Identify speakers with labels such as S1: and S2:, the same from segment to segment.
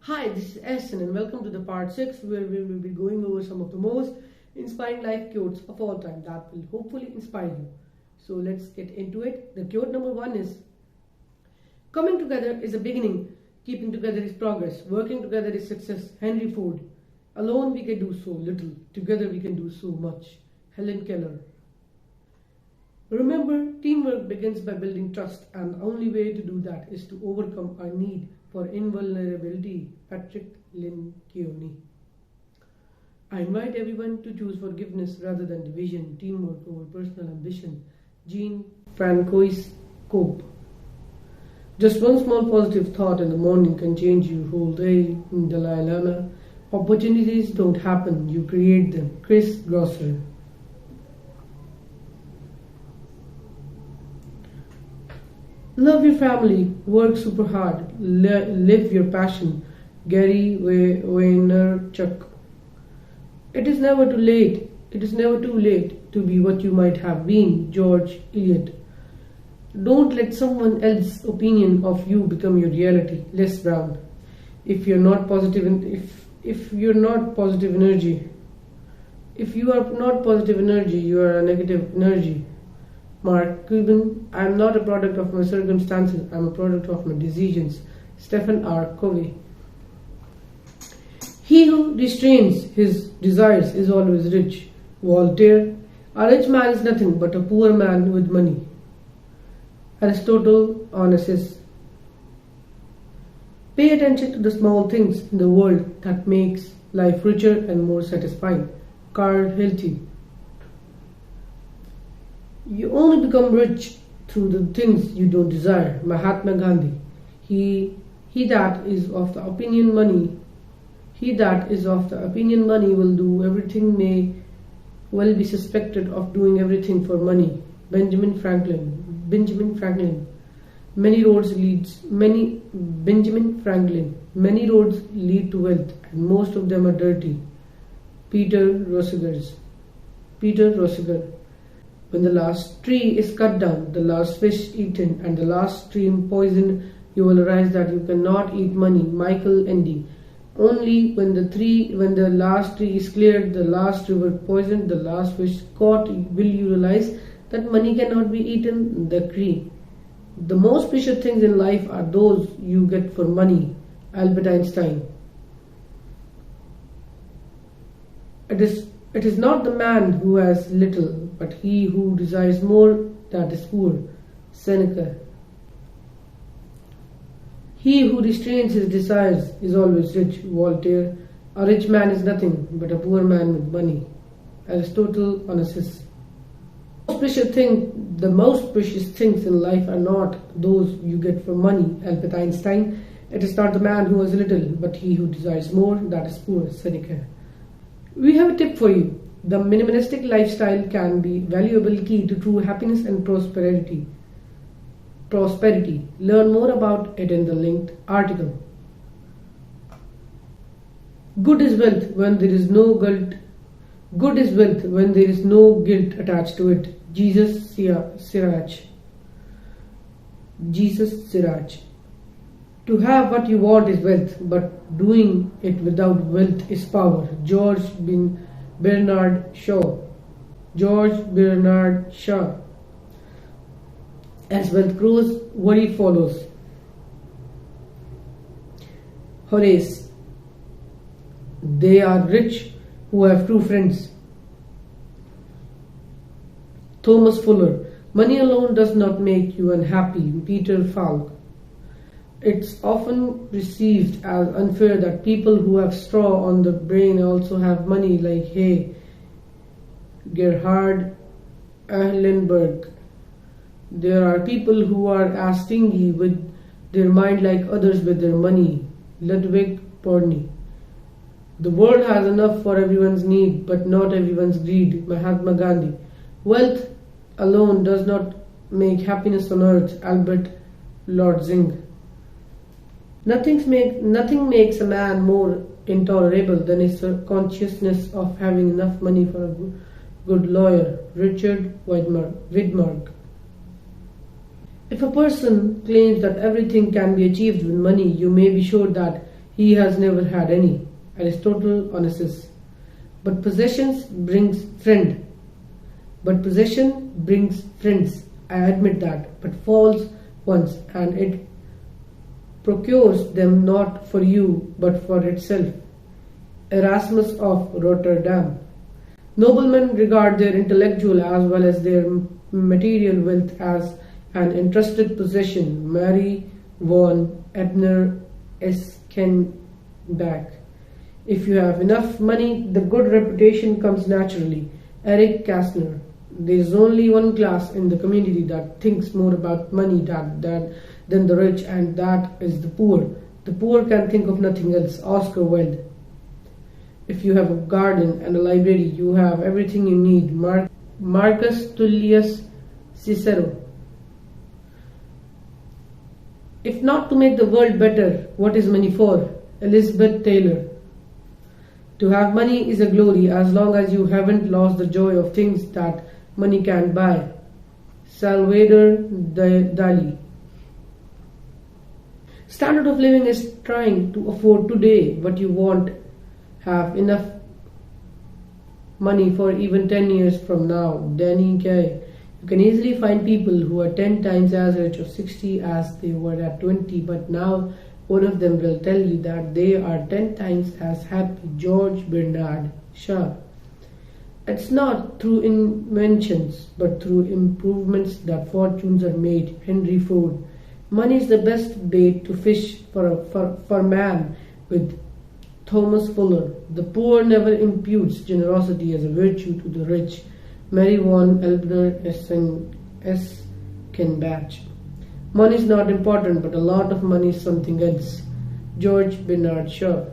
S1: Hi, this is Essen and welcome to the part 6 where we will be going over some of the most inspiring life quotes of all time that will hopefully inspire you. So let's get into it. The quote number 1 is: coming together is a beginning, keeping together is progress, working together is success. Henry Ford. Alone we can do so little, together we can do so much. Helen Keller. Remember, teamwork begins by building trust, and the only way to do that is to overcome our need for invulnerability. Patrick Lencioni. I invite everyone to choose forgiveness rather than division, teamwork over personal ambition. Jean-Francois Cope. Just one small positive thought in the morning can change your whole day. Dalai Lama. Opportunities don't happen, you create them. Chris Grosser. Love your family, work super hard, live your passion. Gary Vaynerchuk. It is never too late. It is never too late to be what you might have been. George Eliot. Don't let someone else's opinion of you become your reality. Les Brown. If you are not positive energy, you are a negative energy. Mark Cuban. I am not a product of my circumstances, I am a product of my decisions. Stephen R. Covey. He who restrains his desires is always rich. Voltaire. A rich man is nothing but a poor man with money. Aristotle Onassis. Pay attention to the small things in the world that makes life richer and more satisfying. Carl Hilty. You only become rich through the things you don't desire. Mahatma Gandhi. He that is of the opinion money will do everything may well be suspected of doing everything for money. Benjamin Franklin. Many roads lead to wealth, and most of them are dirty. Peter Rosiger. When the last tree is cut down, the last fish eaten, and the last stream poisoned, you will realize that you cannot eat money. Michael Ende. Only when the last tree is cleared, the last river poisoned, the last fish caught, will you realize that money cannot be eaten. The Cree. The most precious things in life are those you get for money. Albert Einstein. It is not the man who has little, but he who desires more that is poor. Seneca. He who restrains his desires is always rich. Voltaire. A rich man is nothing but a poor man with money. Aristotle Onassis. The most precious things in life are not those you get for money. Albert Einstein. It is not the man who has little, but he who desires more that is poor. Seneca. We have a tip for you. The minimalistic lifestyle can be a valuable key to true happiness and prosperity. Learn more about it in the linked article. Good is wealth when there is no guilt attached to it. Jesus Siraj. To have what you want is wealth, but doing it without wealth is power. George Bernard Shaw. As wealth grows, worry follows. Horace. They are rich who have true friends. Thomas Fuller. Money alone does not make you unhappy. Peter Falk. It's often perceived as unfair that people who have straw on the brain also have money, like Gerhard Ehlenberg. There are people who are as stingy with their mind like others with their money. Ludwig Porny. The world has enough for everyone's need, but not everyone's greed. Mahatma Gandhi. Wealth alone does not make happiness on earth. Albert Lortzing. Nothing makes a man more intolerable than his consciousness of having enough money for a good lawyer. Richard Widmark. If a person claims that everything can be achieved with money, you may be sure that He has never had any. Aristotle Onassis. But possessions brings friend. But possession brings friends. I admit that, but false ones, and it procures them not for you, but for itself. Erasmus of Rotterdam. Noblemen regard their intellectual as well as their material wealth as an entrusted possession. Mary von Ebner Eskenbach. If you have enough money, the good reputation comes naturally. Eric Kastner. There is only one class in the community that thinks more about money than the rich, and that is the poor. The poor can think of nothing else. Oscar Wilde. If you have a garden and a library, you have everything you need. Marcus Tullius Cicero. If not to make the world better, what is money for? Elizabeth Taylor. To have money is a glory as long as you haven't lost the joy of things that money can't buy. Salvador Dali. Standard of living is trying to afford today what you want. Have enough money for even 10 years from now. Danny Kaye. You can easily find people who are 10 times as rich or 60 as they were at 20, but now one of them will tell you that they are 10 times as happy. George Bernard Shaw. It's not through inventions, but through improvements that fortunes are made. Henry Ford. Money is the best bait to fish for man. With Thomas Fuller. The poor never imputes generosity as a virtue to the rich. Mary von Ebner Eskenbach. Money is not important, but a lot of money is something else. George Bernard Shaw.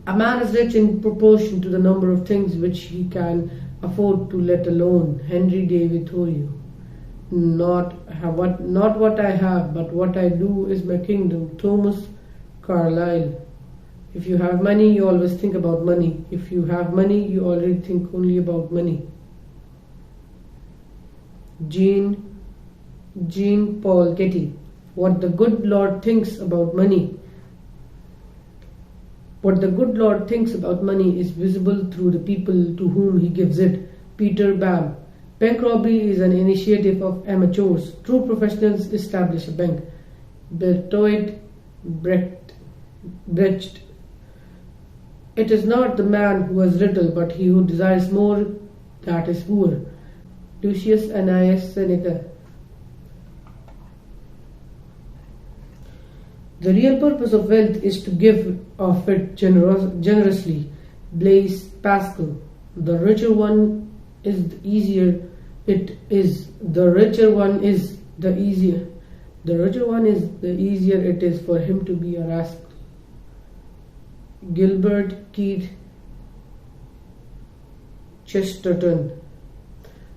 S1: A man is rich in proportion to the number of things which he can afford to let alone. Henry David Thoreau. Not what I have, but what I do is my kingdom. Thomas Carlyle. If you have money, you always think about money. If you have money, you already think only about money. Jean Paul Getty. What the good Lord thinks about money. What the good Lord thinks about money is visible through the people to whom he gives it. Peter Baum. Bank robbery is an initiative of amateurs. True professionals establish a bank. Bertolt Brecht. It is not the man who has little, but he who desires more that is poor. Lucius Annaeus Seneca. The real purpose of wealth is to give of it generously. Blaise Pascal. The richer one is, the easier it is. The richer one is, the easier. The richer one is, the easier it is for him to be a rascal. Gilbert Keith Chesterton.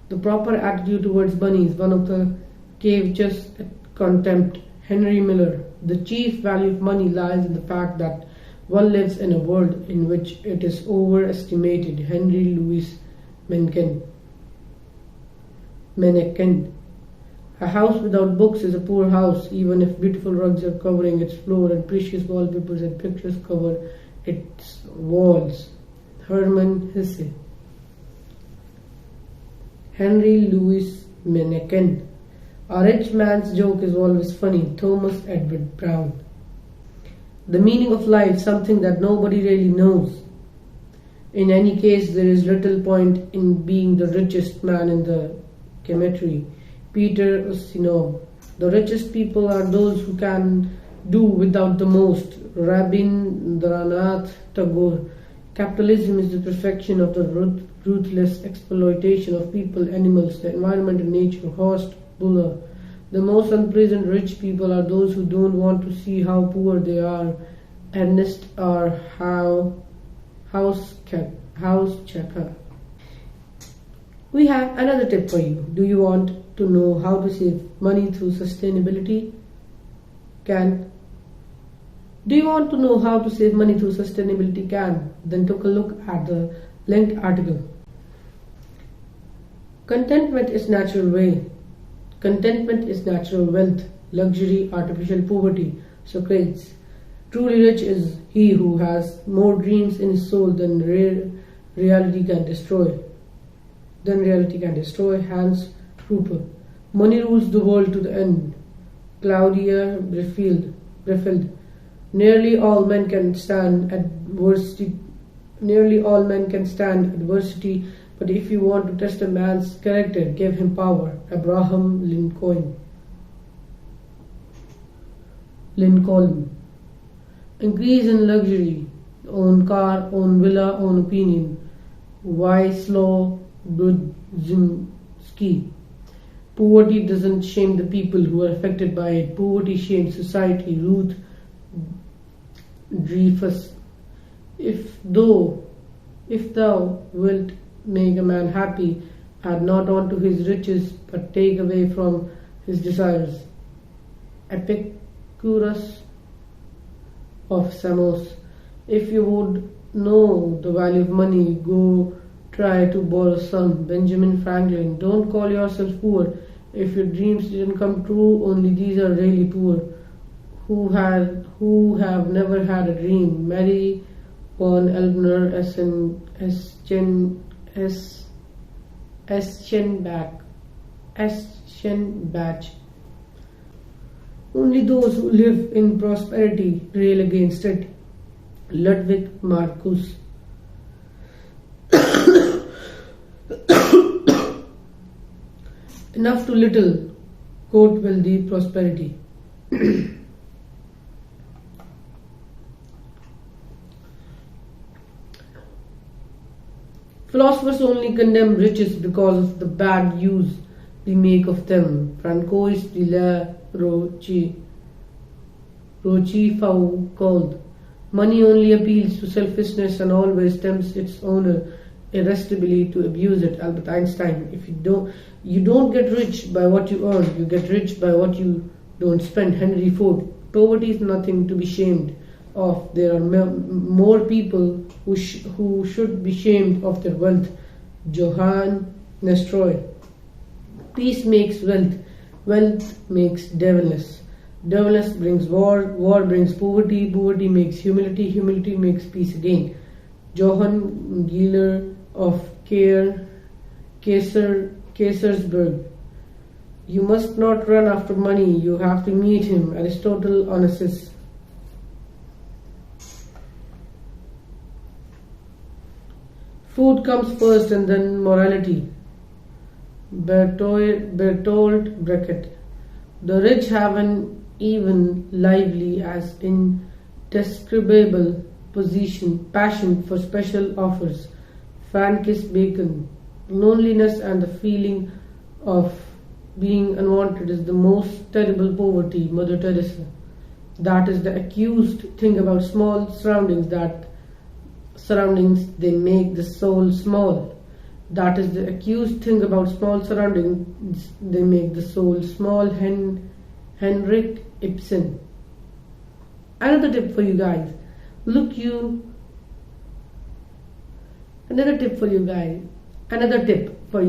S1: The proper attitude towards money is one of the covetous contempt. Henry Miller. The chief value of money lies in the fact that one lives in a world in which it is overestimated. Henry Louis Mencken. A house without books is a poor house, even if beautiful rugs are covering its floor and precious wallpapers and pictures cover its walls. Hermann Hesse. Henry Louis Mencken. A rich man's joke is always funny. Thomas Edward Brown. The meaning of life, something that nobody really knows. In any case, there is little point in being the richest man in the cemetery. Peter Ustinov. The richest people are those who can do without the most. Rabindranath Tagore. Capitalism is the perfection of the ruthless exploitation of people, animals, the environment and nature. Horst Buller. The most unpleasant rich people are those who don't want to see how poor they are. Ernest R. Housechecker. We have another tip for you. Do you want to know how to save money through sustainability? Do you want to know how to save money through sustainability? Then take a look at the linked article. Contentment is natural way. Contentment is natural wealth. luxury, artificial poverty. Socrates. Truly rich is he who has more dreams in his soul than reality can destroy. Hans Rupert. Money rules the world to the end. Claudia Brefeld. Nearly all men can stand adversity. But if you want to test a man's character, give him power. Abraham Lincoln. Increase in luxury. Own car, own villa, own opinion. Wiesław Brudzinski. Poverty doesn't shame the people who are affected by it. Poverty shames society. Ruth Dreyfus. If thou wilt make a man happy, add not unto his riches, but take away from his desires. Epicurus of Samos. If you would know the value of money, go try to borrow some. Benjamin Franklin. Don't call yourself poor. If your dreams didn't come true, only these are really poor. Who have never had a dream. Mary von Elbner Eschenbach. Only those who live in prosperity rail against it. Ludwig Marcus. Enough to little, quote wealthy prosperity. Philosophers only condemn riches because of the bad use we make of them. Francois de la Rochefoucauld. Money only appeals to selfishness and always tempts its owner irresistibly to abuse it. Albert Einstein. If you don't get rich by what you earn, you get rich by what you don't spend. Henry Ford. Poverty is nothing to be shamed of. There are more people who should be shamed of their wealth. Johann Nestroy. Peace makes wealth. Wealth makes devilness. Devilness brings war. War brings poverty. Poverty makes humility. Humility makes peace again. Johann Gieler of Kaisersberg. You must not run after money. You have to meet him. Aristotle Onassis. Food comes first and then morality. Bertolt Brecht. The rich have an even lively as indescribable passion for special offers. Francis Bacon. Loneliness and the feeling of being unwanted is the most terrible poverty. Mother Teresa. That is the accused thing about small surroundings, they make the soul small. That is the accused thing about small surroundings, they make the soul small. Henrik Ibsen. Another tip for you guys. Another tip for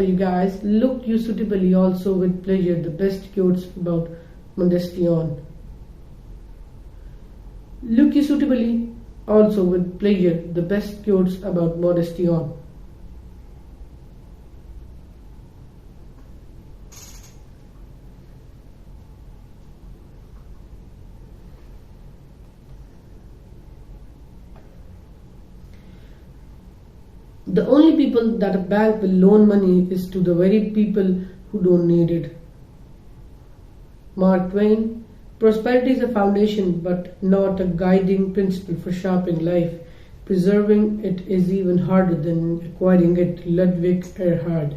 S1: you guys. Look you suitably also with pleasure. The best quotes about Motivational. Look you suitably also with pleasure. The best quotes about Motivational. The only people that a bank will loan money is to the very people who don't need it. Mark Twain. Prosperity is a foundation but not a guiding principle for shaping life. Preserving it is even harder than acquiring it. Ludwig Erhard.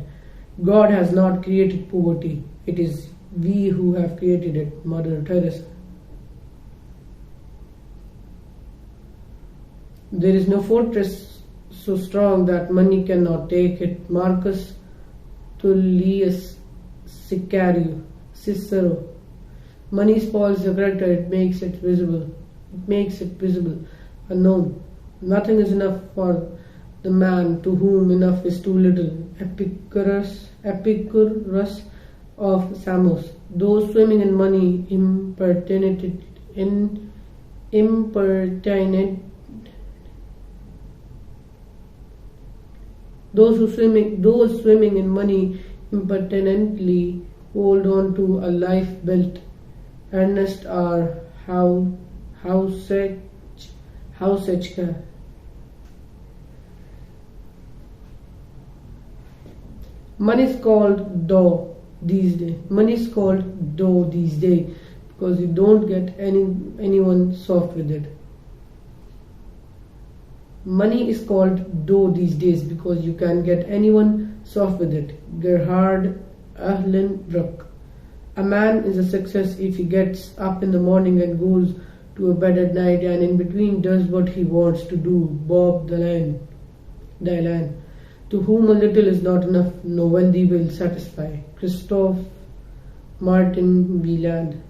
S1: God has not created poverty. It is we who have created it. Mother Teresa. There is no fortress so strong that money cannot take it. Marcus Tullius Cicero. Money spoils the character, it makes it visible. Unknown. Nothing is enough for the man to whom enough is too little. Epicurus of Samos. Those swimming in money impertinent those swimming in money impertinently hold on to a life built earnest are how such money is called dough these days. Money is called dough these days because you don't get anyone soft with it. Money is called dough these days because you can't get anyone soft with it. Gerhard Ahlenbruck. A man is a success if he gets up in the morning and goes to bed at night and in between does what he wants to do. Bob Dylan. To whom a little is not enough, no wealthy will satisfy. Christoph Martin Wieland.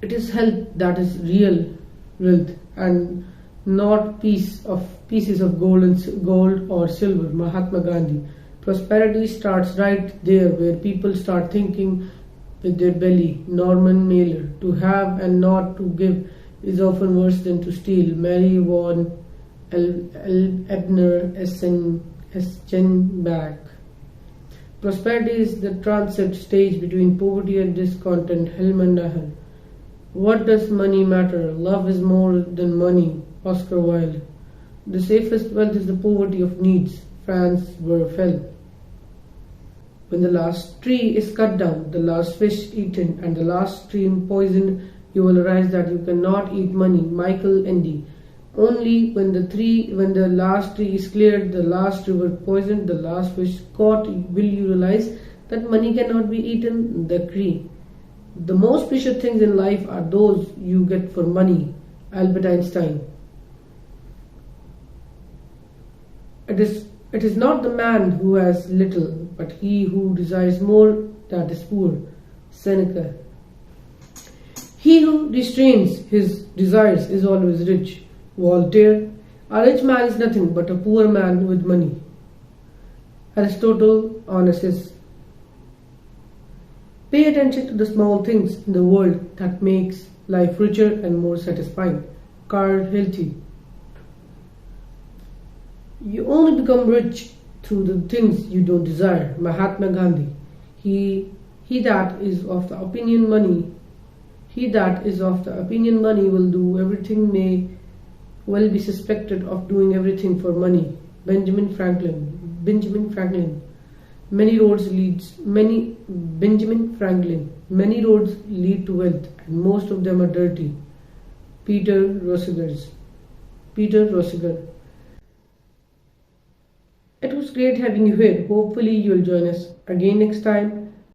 S1: It is health that is real wealth and not pieces of gold or silver. Mahatma Gandhi. Prosperity starts right there where people start thinking with their belly. Norman Mailer. To have and not to give is often worse than to steal. Mary von Ebner Eschenbach. Prosperity is the transit stage between poverty and discontent. Helman Nahar. What does money matter? Love is more than money. Oscar Wilde. The safest wealth is the poverty of needs. Franz Werfel. When the last tree is cut down, the last fish eaten, and the last stream poisoned, you will realize that you cannot eat money. Michael Ende. Only when the last tree is cleared, the last river poisoned, the last fish caught, will you realize that money cannot be eaten. The tree. The most precious things in life are those you get for money. Albert Einstein. It is not the man who has little, but he who desires more that is poor. Seneca. He who restrains his desires is always rich. Voltaire. A rich man is nothing but a poor man with money. Aristotle Onassis. Pay attention to the small things in the world that makes life richer and more satisfying. Carl Hilty. You only become rich through the things you don't desire. Mahatma Gandhi. He that is of the opinion money will do everything may well be suspected of doing everything for money. Benjamin Franklin. Many roads lead to wealth, and most of them are dirty. Peter Rosiger. It was great having you here. Hopefully you'll join us again next time.